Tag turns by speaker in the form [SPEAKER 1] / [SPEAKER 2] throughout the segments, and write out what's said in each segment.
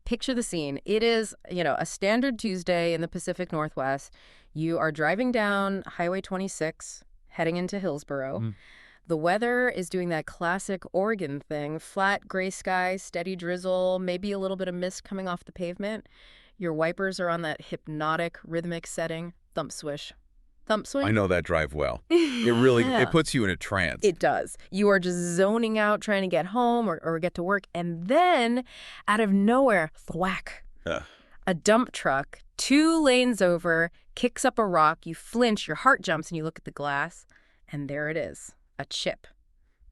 [SPEAKER 1] picture the scene. It is, a standard Tuesday in the Pacific Northwest. You are driving down Highway 26, heading into Hillsboro.
[SPEAKER 2] Mm.
[SPEAKER 1] The weather is doing that classic Oregon thing, flat gray skies, steady drizzle, maybe a little bit of mist coming off the pavement. Your wipers are on that hypnotic, rhythmic setting. Thump swish. Thump swing.
[SPEAKER 2] I know that drive well. It
[SPEAKER 1] Yeah.
[SPEAKER 2] puts you in a trance.
[SPEAKER 1] It does. You are just zoning out, trying to get home or get to work. And then, out of nowhere, thwack.
[SPEAKER 2] Ugh.
[SPEAKER 1] A dump truck, 2 lanes over, kicks up a rock. You flinch, your heart jumps, and you look at the glass. And there it is, a chip.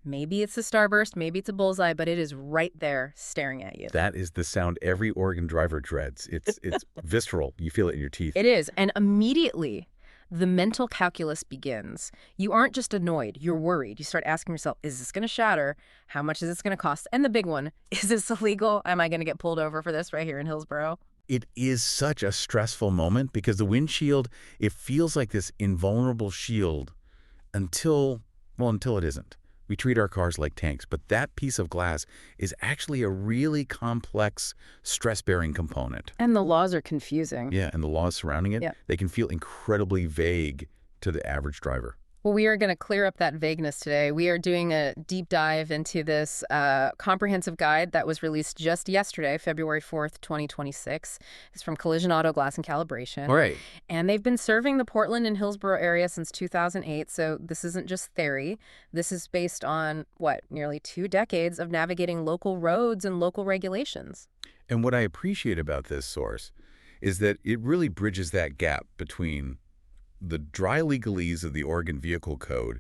[SPEAKER 1] Maybe it's a starburst, maybe it's a bullseye, but it is right there staring at you.
[SPEAKER 2] That is the sound every Oregon driver dreads. It's visceral. You feel it in your teeth.
[SPEAKER 1] It is. And immediately, the mental calculus begins. You aren't just annoyed, you're worried. You start asking yourself, is this going to shatter? How much is this going to cost? And the big one, is this illegal? Am I going to get pulled over for this right here in Hillsboro?
[SPEAKER 2] It is such a stressful moment because the windshield, it feels like this invulnerable shield until it isn't. We treat our cars like tanks, but that piece of glass is actually a really complex stress-bearing component.
[SPEAKER 1] And the laws are confusing.
[SPEAKER 2] Yeah, and the laws surrounding it,
[SPEAKER 1] Yeah.
[SPEAKER 2] they can feel incredibly vague to the average driver.
[SPEAKER 1] Well, we are going to clear up that vagueness today. We are doing a deep dive into this comprehensive guide that was released just yesterday, February 4th, 2026. It's from Collision Auto Glass and Calibration.
[SPEAKER 2] All right.
[SPEAKER 1] And they've been serving the Portland and Hillsboro area since 2008, so this isn't just theory. This is based on, nearly 2 decades of navigating local roads and local regulations.
[SPEAKER 2] And what I appreciate about this source is that it really bridges that gap between the dry legalese of the Oregon Vehicle Code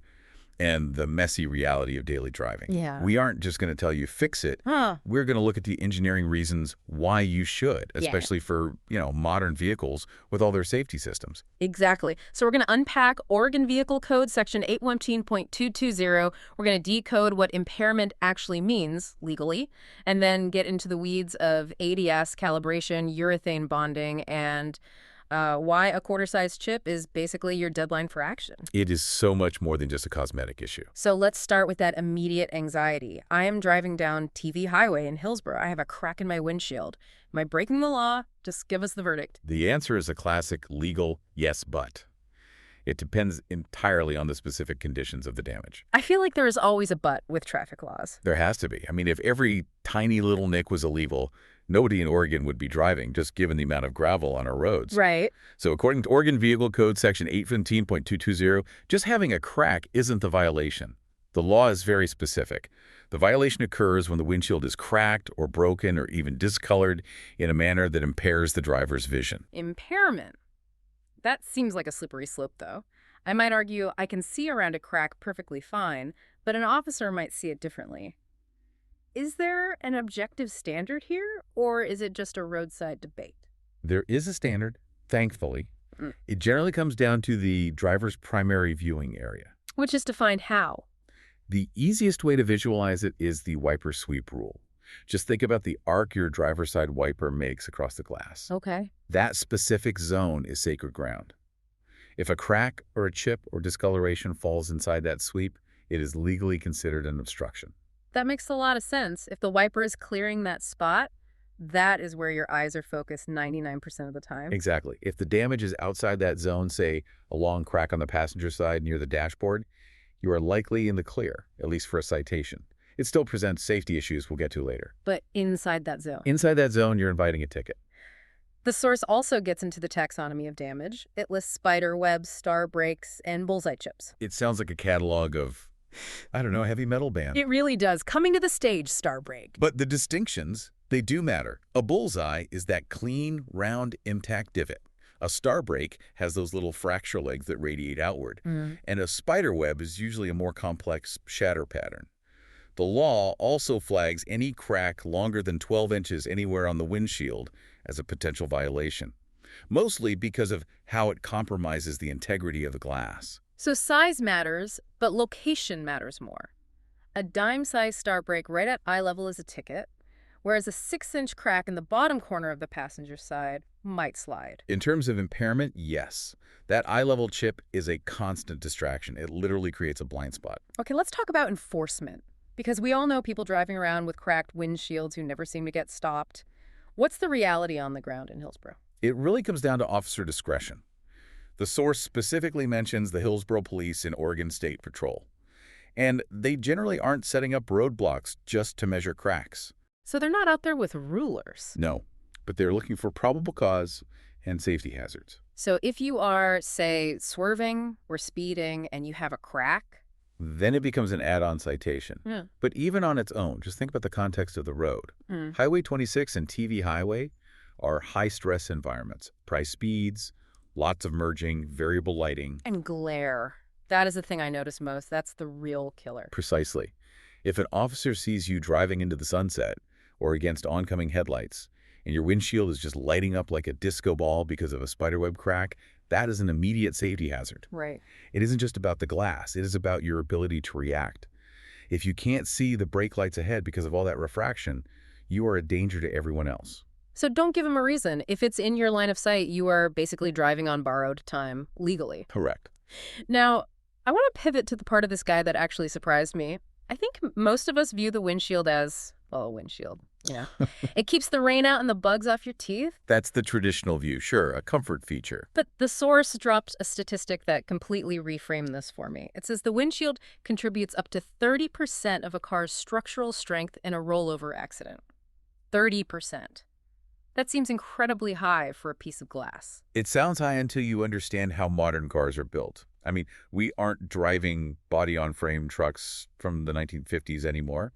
[SPEAKER 2] and the messy reality of daily driving.
[SPEAKER 1] Yeah.
[SPEAKER 2] We aren't just going to tell you fix it. We're going to look at the engineering reasons why you should, especially for, modern vehicles with all their safety systems.
[SPEAKER 1] Exactly. So we're going to unpack Oregon Vehicle Code Section 815.220. We're going to decode what impairment actually means legally, and then get into the weeds of ADS, calibration, urethane bonding, and why a quarter-size chip is basically your deadline for action.
[SPEAKER 2] It is so much more than just a cosmetic issue.
[SPEAKER 1] So let's start with that immediate anxiety. I am driving down TV Highway in Hillsboro. I have a crack in my windshield. Am I breaking the law? Just give us the verdict.
[SPEAKER 2] The answer is a classic legal yes, but. It depends entirely on the specific conditions of the damage.
[SPEAKER 1] I feel like there is always a but with traffic laws.
[SPEAKER 2] There has to be. I mean, if every tiny little nick was illegal, nobody in Oregon would be driving, just given the amount of gravel on our roads.
[SPEAKER 1] Right.
[SPEAKER 2] So according to Oregon Vehicle Code Section 815.220, just having a crack isn't the violation. The law is very specific. The violation occurs when the windshield is cracked or broken or even discolored in a manner that impairs the driver's vision.
[SPEAKER 1] Impairment. That seems like a slippery slope, though. I might argue I can see around a crack perfectly fine, but an officer might see it differently. Is there an objective standard here, or is it just a roadside debate?
[SPEAKER 2] There is a standard, thankfully. It generally comes down to the driver's primary viewing area.
[SPEAKER 1] Which is defined how?
[SPEAKER 2] The easiest way to visualize it is the wiper sweep rule. Just think about the arc your driver's side wiper makes across the glass.
[SPEAKER 1] Okay.
[SPEAKER 2] That specific zone is sacred ground. If a crack or a chip or discoloration falls inside that sweep, it is legally considered an obstruction.
[SPEAKER 1] That makes a lot of sense. If the wiper is clearing that spot, that is where your eyes are focused 99% of the time.
[SPEAKER 2] Exactly. If the damage is outside that zone, say a long crack on the passenger side near the dashboard, you are likely in the clear, at least for a citation. It still presents safety issues we'll get to later.
[SPEAKER 1] But inside that zone.
[SPEAKER 2] Inside that zone, you're inviting a ticket.
[SPEAKER 1] The source also gets into the taxonomy of damage. It lists spider webs, star breaks, and bullseye chips.
[SPEAKER 2] It sounds like a catalog of, heavy metal band.
[SPEAKER 1] It really does. Coming to the stage, star break.
[SPEAKER 2] But the distinctions, they do matter. A bullseye is that clean, round, intact divot. A star break has those little fracture legs that radiate outward. And a spider web is usually a more complex shatter pattern. The law also flags any crack longer than 12 inches anywhere on the windshield as a potential violation, mostly because of how it compromises the integrity of the glass.
[SPEAKER 1] So size matters, but location matters more. A dime-sized star break right at eye level is a ticket, whereas a 6-inch crack in the bottom corner of the passenger side might slide.
[SPEAKER 2] In terms of impairment, yes. That eye-level chip is a constant distraction. It literally creates a blind spot.
[SPEAKER 1] Okay, let's talk about enforcement. Because we all know people driving around with cracked windshields who never seem to get stopped. What's the reality on the ground in Hillsboro?
[SPEAKER 2] It really comes down to officer discretion. The source specifically mentions the Hillsboro Police and Oregon State Patrol. And they generally aren't setting up roadblocks just to measure cracks.
[SPEAKER 1] So they're not out there with rulers.
[SPEAKER 2] No, but they're looking for probable cause and safety hazards.
[SPEAKER 1] So if you are, say, swerving or speeding and you have a crack,
[SPEAKER 2] Then it becomes an add-on citation.
[SPEAKER 1] yeah.
[SPEAKER 2] But even on its own, just think about the context of the road. Highway 26 and TV Highway are high-stress environments. Price speeds, lots of merging, variable lighting.
[SPEAKER 1] And glare. That is the thing I notice most. That's the real killer.
[SPEAKER 2] Precisely. If an officer sees you driving into the sunset or against oncoming headlights, and your windshield is just lighting up like a disco ball because of a spiderweb crack, that is an immediate safety hazard.
[SPEAKER 1] Right.
[SPEAKER 2] It isn't just about the glass. It is about your ability to react. If you can't see the brake lights ahead because of all that refraction, you are a danger to everyone else.
[SPEAKER 1] So don't give him a reason. If it's in your line of sight, you are basically driving on borrowed time legally.
[SPEAKER 2] Correct.
[SPEAKER 1] Now, I want to pivot to the part of this guy that actually surprised me. I think most of us view the windshield as, well, a windshield. Yeah. It keeps the rain out and the bugs off your teeth.
[SPEAKER 2] That's the traditional view, sure, a comfort feature.
[SPEAKER 1] But the source dropped a statistic that completely reframed this for me. It says the windshield contributes up to 30% of a car's structural strength in a rollover accident. 30%. That seems incredibly high for a piece of glass.
[SPEAKER 2] It sounds high until you understand how modern cars are built. I mean, we aren't driving body-on-frame trucks from the 1950s anymore.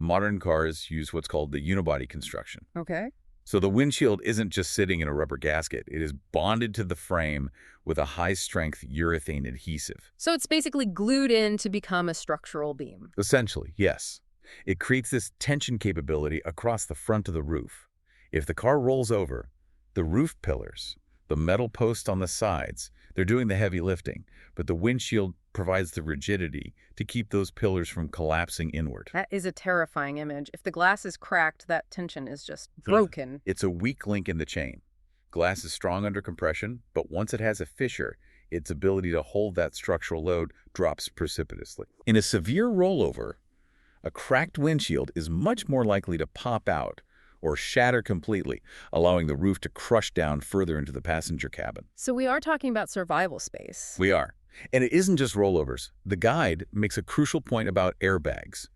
[SPEAKER 2] Modern cars use what's called the unibody construction.
[SPEAKER 1] Okay.
[SPEAKER 2] So the windshield isn't just sitting in a rubber gasket. It is bonded to the frame with a high-strength urethane adhesive.
[SPEAKER 1] So it's basically glued in to become a structural beam.
[SPEAKER 2] Essentially, yes. It creates this tension capability across the front of the roof. If the car rolls over, the roof pillars, the metal posts on the sides, they're doing the heavy lifting, but the windshield provides the rigidity to keep those pillars from collapsing inward.
[SPEAKER 1] That is a terrifying image. If the glass is cracked, that tension is just broken.
[SPEAKER 2] It's a weak link in the chain. Glass is strong under compression, but once it has a fissure, its ability to hold that structural load drops precipitously. In a severe rollover, a cracked windshield is much more likely to pop out or shatter completely, allowing the roof to crush down further into the passenger cabin.
[SPEAKER 1] So we are talking about survival space.
[SPEAKER 2] We are. And it isn't just rollovers. The guide makes a crucial point about airbags,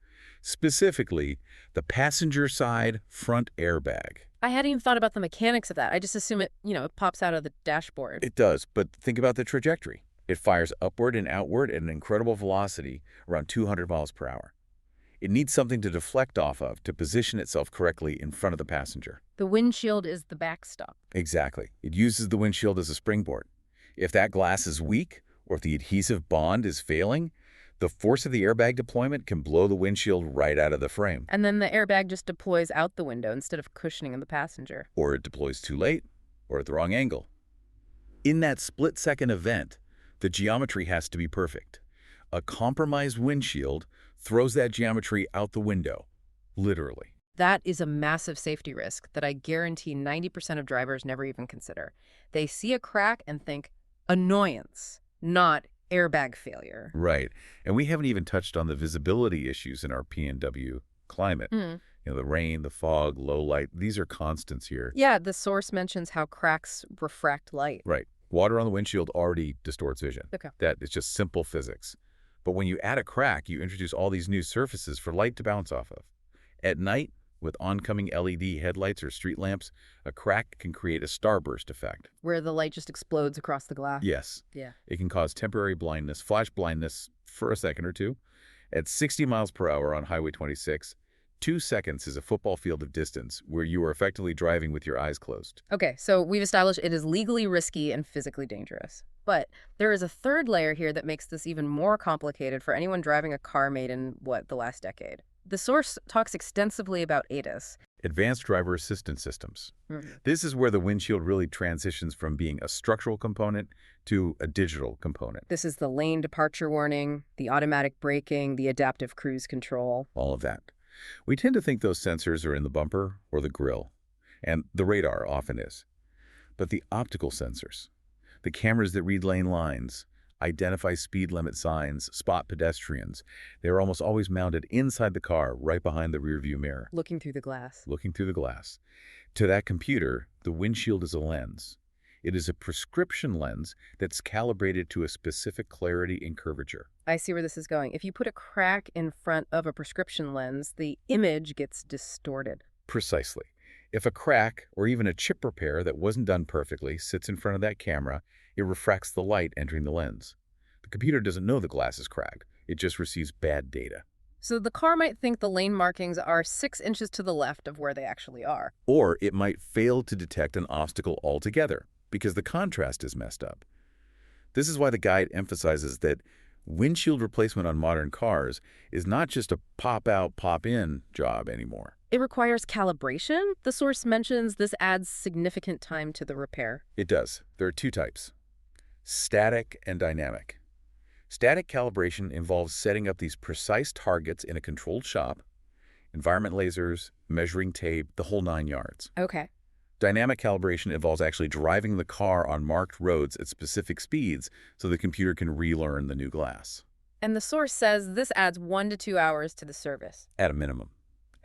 [SPEAKER 2] specifically the passenger side front airbag.
[SPEAKER 1] I hadn't even thought about the mechanics of that. I just assume it pops out of the dashboard.
[SPEAKER 2] It does, but think about the trajectory. It fires upward and outward at an incredible velocity, around 200 miles per hour. It needs something to deflect off of to position itself correctly in front of the passenger.
[SPEAKER 1] The windshield is the backstop.
[SPEAKER 2] Exactly. It uses the windshield as a springboard. If that glass is weak, or if the adhesive bond is failing, the force of the airbag deployment can blow the windshield right out of the frame.
[SPEAKER 1] And then the airbag just deploys out the window instead of cushioning the passenger.
[SPEAKER 2] Or it deploys too late, or at the wrong angle. In that split-second event, the geometry has to be perfect. A compromised windshield throws that geometry out the window, literally.
[SPEAKER 1] That is a massive safety risk that I guarantee 90% of drivers never even consider. They see a crack and think, annoyance, not airbag failure.
[SPEAKER 2] Right. And we haven't even touched on the visibility issues in our PNW climate. The rain, the fog, low light, these are constants here.
[SPEAKER 1] Yeah, the source mentions how cracks refract light.
[SPEAKER 2] Right. Water on the windshield already distorts vision.
[SPEAKER 1] Okay.
[SPEAKER 2] That is just simple physics. But when you add a crack, you introduce all these new surfaces for light to bounce off of. At night, with oncoming LED headlights or street lamps, a crack can create a starburst effect.
[SPEAKER 1] Where the light just explodes across the glass.
[SPEAKER 2] Yes.
[SPEAKER 1] Yeah.
[SPEAKER 2] It can cause temporary blindness, flash blindness for a second or two. At 60 miles per hour on Highway 26, 2 seconds is a football field of distance where you are effectively driving with your eyes closed.
[SPEAKER 1] Okay, so we've established it is legally risky and physically dangerous. But there is a third layer here that makes this even more complicated for anyone driving a car made in, the last decade. The source talks extensively about ADAS.
[SPEAKER 2] Advanced Driver Assistance Systems. This is where the windshield really transitions from being a structural component to a digital component.
[SPEAKER 1] This is the lane departure warning, the automatic braking, the adaptive cruise control.
[SPEAKER 2] All of that. We tend to think those sensors are in the bumper or the grille, and the radar often is. But the optical sensors, the cameras that read lane lines, identify speed limit signs, spot pedestrians. They are almost always mounted inside the car, right behind the rearview mirror,
[SPEAKER 1] Looking through the glass.
[SPEAKER 2] looking through the glass. To that computer, the windshield is a lens. It is a prescription lens that's calibrated to a specific clarity and curvature.
[SPEAKER 1] I see where this is going. If you put a crack in front of a prescription lens, the image gets distorted.
[SPEAKER 2] Precisely. If a crack or even a chip repair that wasn't done perfectly sits in front of that camera, it refracts the light entering the lens. The computer doesn't know the glass is cracked. It just receives bad data.
[SPEAKER 1] So the car might think the lane markings are 6 inches to the left of where they actually are.
[SPEAKER 2] Or it might fail to detect an obstacle altogether because the contrast is messed up. This is why the guide emphasizes that windshield replacement on modern cars is not just a pop-out, pop-in job anymore.
[SPEAKER 1] It requires calibration. The source mentions this adds significant time to the repair.
[SPEAKER 2] It does. There are two types: static and dynamic. Static calibration involves setting up these precise targets in a controlled shop, environment lasers, measuring tape, the whole 9 yards.
[SPEAKER 1] Okay.
[SPEAKER 2] Dynamic calibration involves actually driving the car on marked roads at specific speeds so the computer can relearn the new glass.
[SPEAKER 1] And the source says this adds 1 to 2 hours to the service.
[SPEAKER 2] At a minimum.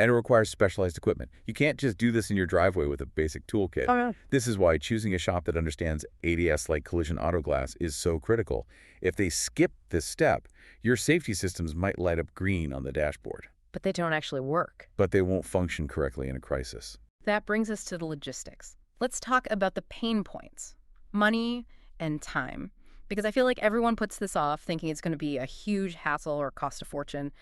[SPEAKER 2] And it requires specialized equipment. You can't just do this in your driveway with a basic toolkit.
[SPEAKER 1] Oh, yeah.
[SPEAKER 2] This is why choosing a shop that understands ADS like collision auto glass is so critical. If they skip this step, your safety systems might light up green on the dashboard.
[SPEAKER 1] But they don't actually work.
[SPEAKER 2] But they won't function correctly in a crisis.
[SPEAKER 1] That brings us to the logistics. Let's talk about the pain points: money and time. Because I feel like everyone puts this off thinking it's going to be a huge hassle or cost a fortune.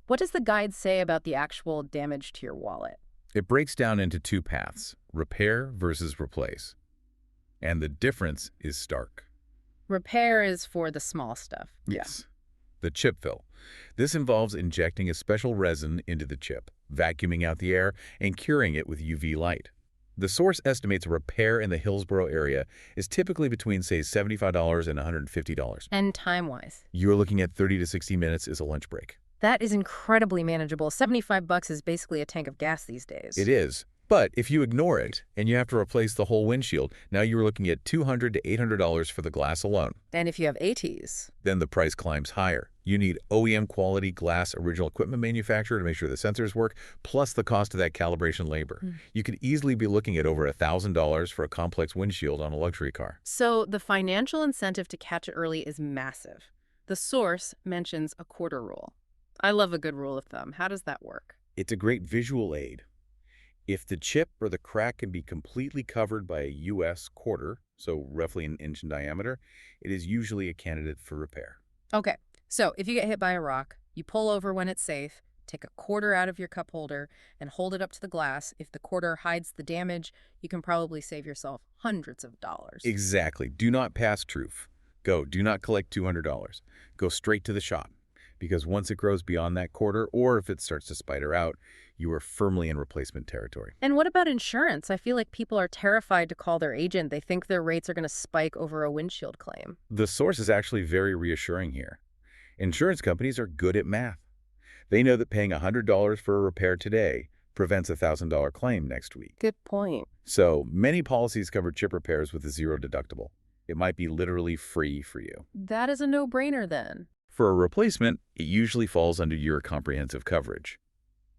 [SPEAKER 1] What does the guide say about the actual damage to your wallet?
[SPEAKER 2] It breaks down into two paths: repair versus replace. And the difference is stark.
[SPEAKER 1] Repair is for the small stuff.
[SPEAKER 2] Yes. The chip fill. This involves injecting a special resin into the chip, vacuuming out the air, and curing it with UV light. The source estimates a repair in the Hillsboro area is typically between, say, $75 and $150.
[SPEAKER 1] And time-wise?
[SPEAKER 2] You're looking at 30 to 60 minutes as a lunch break.
[SPEAKER 1] That is incredibly manageable. $75 is basically a tank of gas these days.
[SPEAKER 2] It is. But if you ignore it and you have to replace the whole windshield, now you're looking at $200 to $800 for the glass alone.
[SPEAKER 1] And if you have ATs?
[SPEAKER 2] Then the price climbs higher. You need OEM quality glass original equipment manufacturer to make sure the sensors work, plus the cost of that calibration labor. You could easily be looking at over $1,000 for a complex windshield on a luxury car.
[SPEAKER 1] So the financial incentive to catch it early is massive. The source mentions a quarter rule. I love a good rule of thumb. How does that work?
[SPEAKER 2] It's a great visual aid. If the chip or the crack can be completely covered by a US quarter, so roughly an inch in diameter, it is usually a candidate for repair.
[SPEAKER 1] Okay, so if you get hit by a rock, you pull over when it's safe, take a quarter out of your cup holder, and hold it up to the glass. If the quarter hides the damage, you can probably save yourself hundreds of dollars.
[SPEAKER 2] Exactly. Do not pass truth. Do not collect $200. Go straight to the shop. Because once it grows beyond that quarter, or if it starts to spider out, you are firmly in replacement territory.
[SPEAKER 1] And what about insurance? I feel like people are terrified to call their agent. They think their rates are going to spike over a windshield claim.
[SPEAKER 2] The source is actually very reassuring here. Insurance companies are good at math. They know that paying $100 for a repair today prevents a $1,000 claim next week.
[SPEAKER 1] Good point.
[SPEAKER 2] So many policies cover chip repairs with a zero deductible. It might be literally free for you.
[SPEAKER 1] That is a no-brainer then.
[SPEAKER 2] For a replacement, it usually falls under your comprehensive coverage.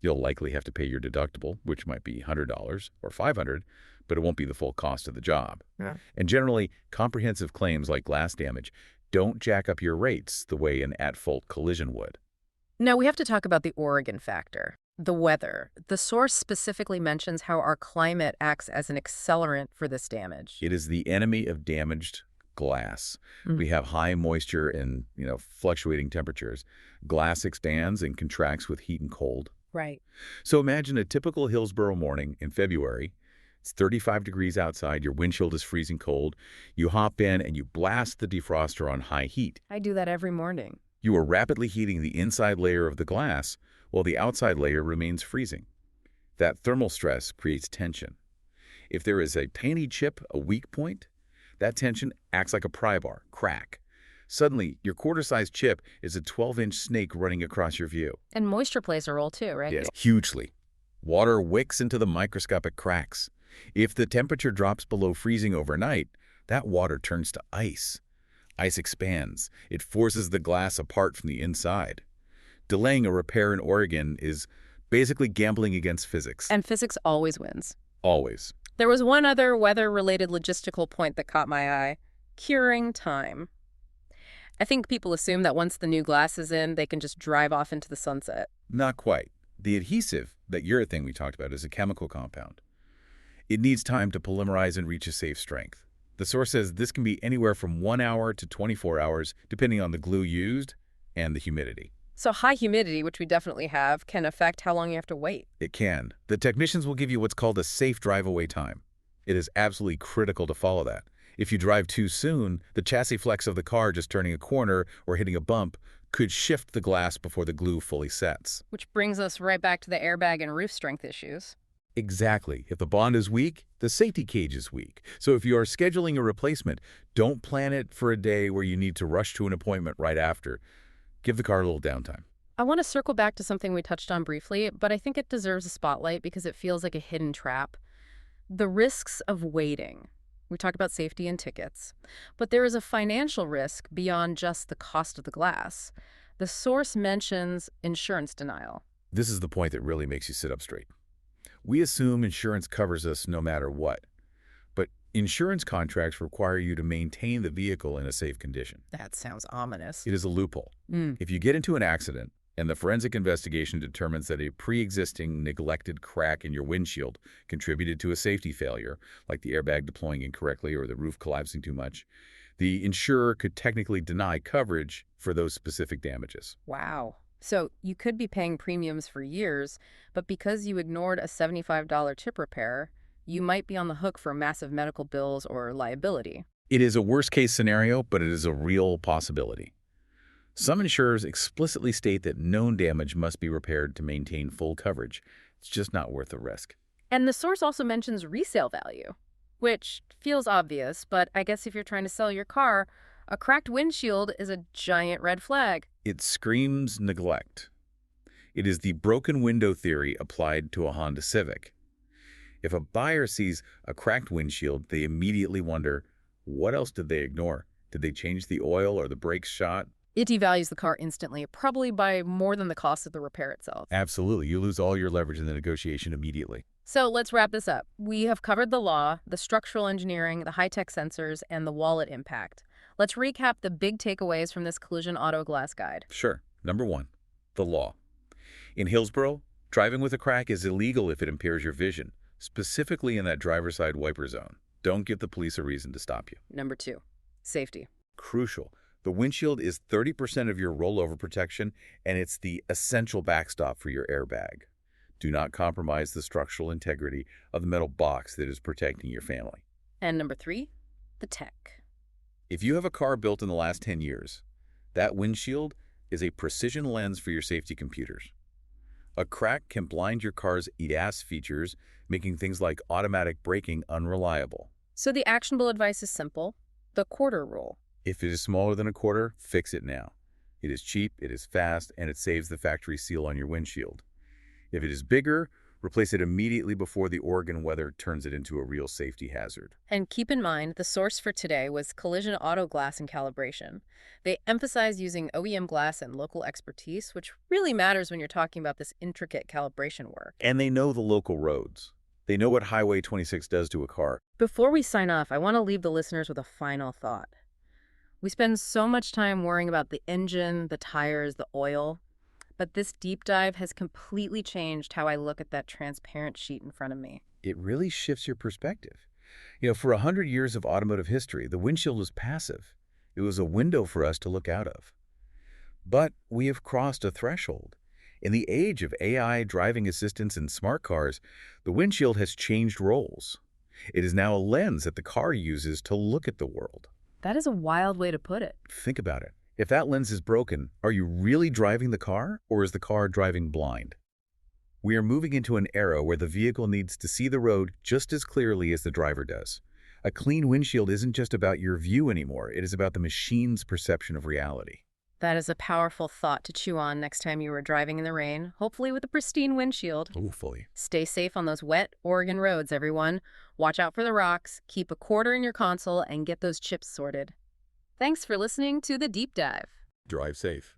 [SPEAKER 2] You'll likely have to pay your deductible, which might be $100 or $500, but it won't be the full cost of the job.
[SPEAKER 1] Yeah.
[SPEAKER 2] And generally, comprehensive claims like glass damage don't jack up your rates the way an at-fault collision would.
[SPEAKER 1] Now, we have to talk about the Oregon factor, the weather. The source specifically mentions how our climate acts as an accelerant for this damage.
[SPEAKER 2] It is the enemy of damaged glass. We have high moisture and, fluctuating temperatures. Glass expands and contracts with heat and cold.
[SPEAKER 1] Right.
[SPEAKER 2] So imagine a typical Hillsboro morning in February. It's 35 degrees outside. Your windshield is freezing cold. You hop in and you blast the defroster on high heat.
[SPEAKER 1] I do that every morning.
[SPEAKER 2] You are rapidly heating the inside layer of the glass while the outside layer remains freezing. That thermal stress creates tension. If there is a tiny chip, a weak point, that tension acts like a pry bar, crack. Suddenly, your quarter-sized chip is a 12-inch snake running across your view.
[SPEAKER 1] And moisture plays a role too, right?
[SPEAKER 2] Yes, hugely. Water wicks into the microscopic cracks. If the temperature drops below freezing overnight, that water turns to ice. Ice expands. It forces the glass apart from the inside. Delaying a repair in Oregon is basically gambling against physics.
[SPEAKER 1] And physics always wins.
[SPEAKER 2] Always.
[SPEAKER 1] There was one other weather-related logistical point that caught my eye: curing time. I think people assume that once the new glass is in, they can just drive off into the sunset.
[SPEAKER 2] Not quite. The adhesive, that urethane we talked about, is a chemical compound. It needs time to polymerize and reach a safe strength. The source says this can be anywhere from 1 hour to 24 hours, depending on the glue used and the humidity.
[SPEAKER 1] So high humidity, which we definitely have, can affect how long you have to wait.
[SPEAKER 2] It can. The technicians will give you what's called a safe drive-away time. It is absolutely critical to follow that. If you drive too soon, the chassis flex of the car just turning a corner or hitting a bump could shift the glass before the glue fully sets.
[SPEAKER 1] Which brings us right back to the airbag and roof strength issues.
[SPEAKER 2] Exactly. If the bond is weak, the safety cage is weak. So if you are scheduling a replacement, don't plan it for a day where you need to rush to an appointment right after. Give the car a little downtime.
[SPEAKER 1] I want to circle back to something we touched on briefly, but I think it deserves a spotlight because it feels like a hidden trap. The risks of waiting. We talked about safety and tickets, but there is a financial risk beyond just the cost of the glass. The source mentions insurance denial.
[SPEAKER 2] This is the point that really makes you sit up straight. We assume insurance covers us no matter what, but insurance contracts require you to maintain the vehicle in a safe condition.
[SPEAKER 1] That sounds ominous.
[SPEAKER 2] It is a loophole. If you get into an accident and the forensic investigation determines that a pre-existing neglected crack in your windshield contributed to a safety failure, like the airbag deploying incorrectly or the roof collapsing too much, the insurer could technically deny coverage for those specific damages.
[SPEAKER 1] Wow. So you could be paying premiums for years, but because you ignored a $75 chip repair, you might be on the hook for massive medical bills or liability.
[SPEAKER 2] It is a worst-case scenario, but it is a real possibility. Some insurers explicitly state that known damage must be repaired to maintain full coverage. It's just not worth the risk.
[SPEAKER 1] And the source also mentions resale value, which feels obvious, but I guess if you're trying to sell your car, a cracked windshield is a giant red flag.
[SPEAKER 2] It screams neglect. It is the broken window theory applied to a Honda Civic. If a buyer sees a cracked windshield, they immediately wonder, what else did they ignore? Did they change the oil or the brakes shot?
[SPEAKER 1] It devalues the car instantly, probably by more than the cost of the repair itself.
[SPEAKER 2] Absolutely. You lose all your leverage in the negotiation immediately.
[SPEAKER 1] So let's wrap this up. We have covered the law, the structural engineering, the high-tech sensors, and the wallet impact. Let's recap the big takeaways from this collision auto glass guide.
[SPEAKER 2] Sure. Number 1, the law. In Hillsboro, driving with a crack is illegal if it impairs your vision, specifically in that driver's side wiper zone. Don't give the police a reason to stop you.
[SPEAKER 1] Number 2, safety.
[SPEAKER 2] Crucial. The windshield is 30% of your rollover protection, and it's the essential backstop for your airbag. Do not compromise the structural integrity of the metal box that is protecting your family.
[SPEAKER 1] And number 3, the tech.
[SPEAKER 2] If you have a car built in the last 10 years, that windshield is a precision lens for your safety computers. A crack can blind your car's ADAS features, making things like automatic braking unreliable.
[SPEAKER 1] So the actionable advice is simple: the quarter rule.
[SPEAKER 2] If it is smaller than a quarter, fix it now. It is cheap, it is fast, and it saves the factory seal on your windshield. If it is bigger, replace it immediately before the Oregon weather turns it into a real safety hazard.
[SPEAKER 1] And keep in mind, the source for today was Collision Auto Glass and Calibration. They emphasize using OEM glass and local expertise, which really matters when you're talking about this intricate calibration work.
[SPEAKER 2] And they know the local roads. They know what Highway 26 does to a car.
[SPEAKER 1] Before we sign off, I want to leave the listeners with a final thought. We spend so much time worrying about the engine, the tires, the oil, but this deep dive has completely changed how I look at that transparent sheet in front of me.
[SPEAKER 2] It really shifts your perspective. For 100 years of automotive history, the windshield was passive. It was a window for us to look out of. But we have crossed a threshold. In the age of AI driving assistance and smart cars, the windshield has changed roles. It is now a lens that the car uses to look at the world.
[SPEAKER 1] That is a wild way to put it.
[SPEAKER 2] Think about it. If that lens is broken, are you really driving the car, or is the car driving blind? We are moving into an era where the vehicle needs to see the road just as clearly as the driver does. A clean windshield isn't just about your view anymore. It is about the machine's perception of reality.
[SPEAKER 1] That is a powerful thought to chew on next time you are driving in the rain, hopefully with a pristine windshield.
[SPEAKER 2] Hopefully.
[SPEAKER 1] Stay safe on those wet Oregon roads, everyone. Watch out for the rocks, keep a quarter in your console, and get those chips sorted. Thanks for listening to The Deep Dive.
[SPEAKER 2] Drive safe.